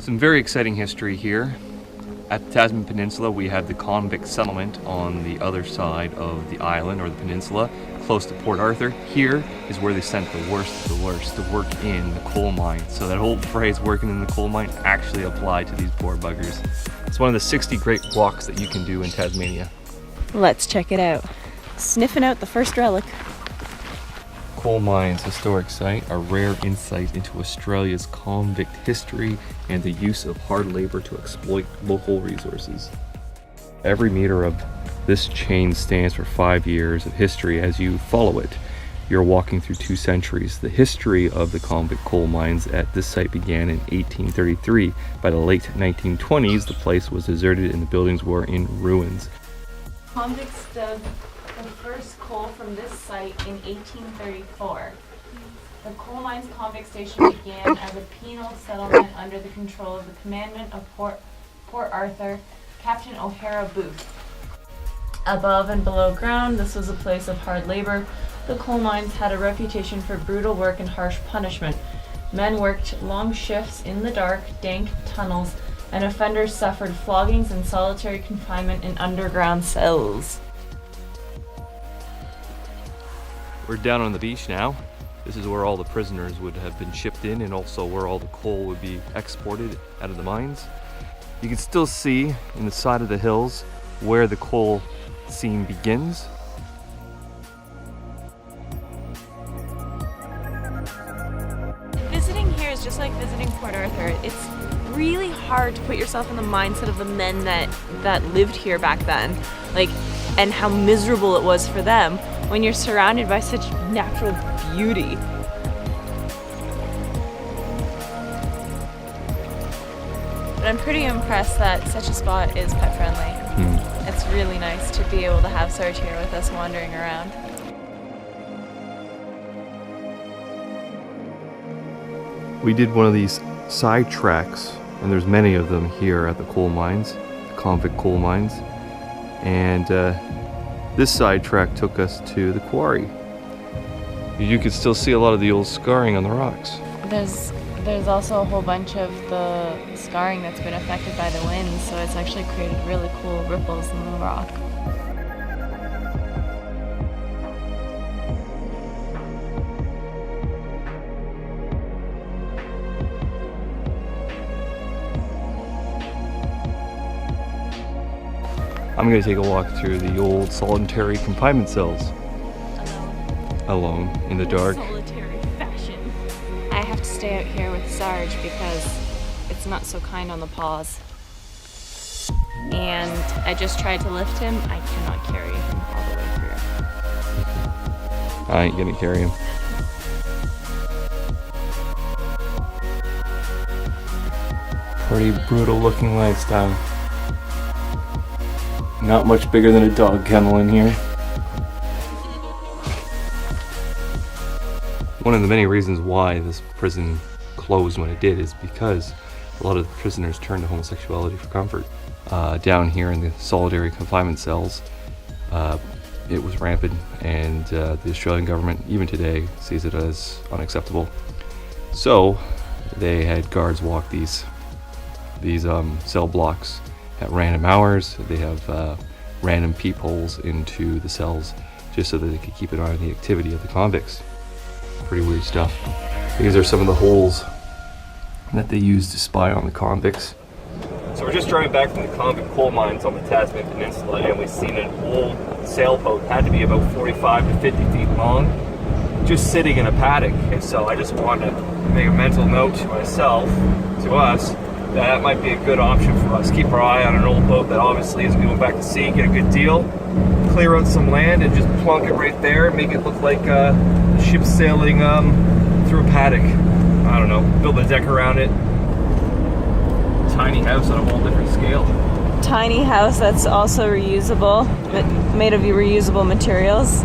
Some very exciting history here. At the Tasman Peninsula, we have the convict settlement on the other side of the island, or the peninsula, close to Port Arthur. Here is where they sent the worst of the worst to work in the coal mine. So that whole phrase, working in the coal mine, actually applied to these poor buggers. It's one of the 60 great walks that you can do in Tasmania. Let's check it out. Sniffing out the first relic. Coal Mines Historic Site, a rare insight into Australia's convict history and the use of hard labor to exploit local resources. Every meter of this chain stands for 5 years of history. As you follow it, you're walking through 2 centuries. The history of the convict coal mines at this site began in 1833. By the late 1920s, the place was deserted and the buildings were in ruins. Convicts dug the first coal from this site in 1834. The coal mines convict station began as a penal settlement under the control of the commandant of Port Arthur, Captain O'Hara Booth. Above and below ground, this was a place of hard labor. The coal mines had a reputation for brutal work and harsh punishment. Men worked long shifts in the dark, dank tunnels, and offenders suffered floggings and solitary confinement in underground cells. We're down on the beach now. This is where all the prisoners would have been shipped in, and also where all the coal would be exported out of the mines. You can still see in the side of the hills where the coal seam begins. Visiting here is just like visiting Port Arthur. It's really hard to put yourself in the mindset of the men that lived here back then, and how miserable it was for them when you're surrounded by such natural beauty. But I'm pretty impressed that such a spot is pet friendly. It's really nice to be able to have Sarge here with us wandering around. We did one of these side tracks, and there's many of them here at the coal mines, the convict coal mines. And this side track took us to the quarry. You can still see a lot of the old scarring on the rocks. There's also a whole bunch of the scarring that's been affected by the wind, so it's actually created really cool ripples in the rock. I'm going to take a walk through the old solitary confinement cells. Alone in the dark. Solitary fashion. I have to stay out here with Sarge because it's not so kind on the paws. And I just tried to lift him. I cannot carry him all the way through. I ain't gonna carry him. Pretty brutal looking lifestyle. Not much bigger than a dog kennel in here. One of the many reasons why this prison closed when it did is because a lot of the prisoners turned to homosexuality for comfort. Down here in the solitary confinement cells, it was rampant, and the Australian government, even today, sees it as unacceptable. So they had guards walk these cell blocks at random hours. They have random peepholes into the cells just so that they could keep an eye on the activity of the convicts. Pretty weird stuff. These are some of the holes that they use to spy on the convicts. So we're just driving back from the convict coal mines on the Tasman Peninsula, and we've seen an old sailboat, had to be about 45 to 50 feet long, just sitting in a paddock. And so I just wanted to make a mental note to myself, to us, that might be a good option for us. Keep our eye on an old boat that obviously is going back to sea, get a good deal, clear out some land and just plunk it right there, make it look like a ship sailing through a paddock. I don't know, build a deck around it. Tiny house on a whole different scale. Tiny house that's also reusable, made of reusable materials.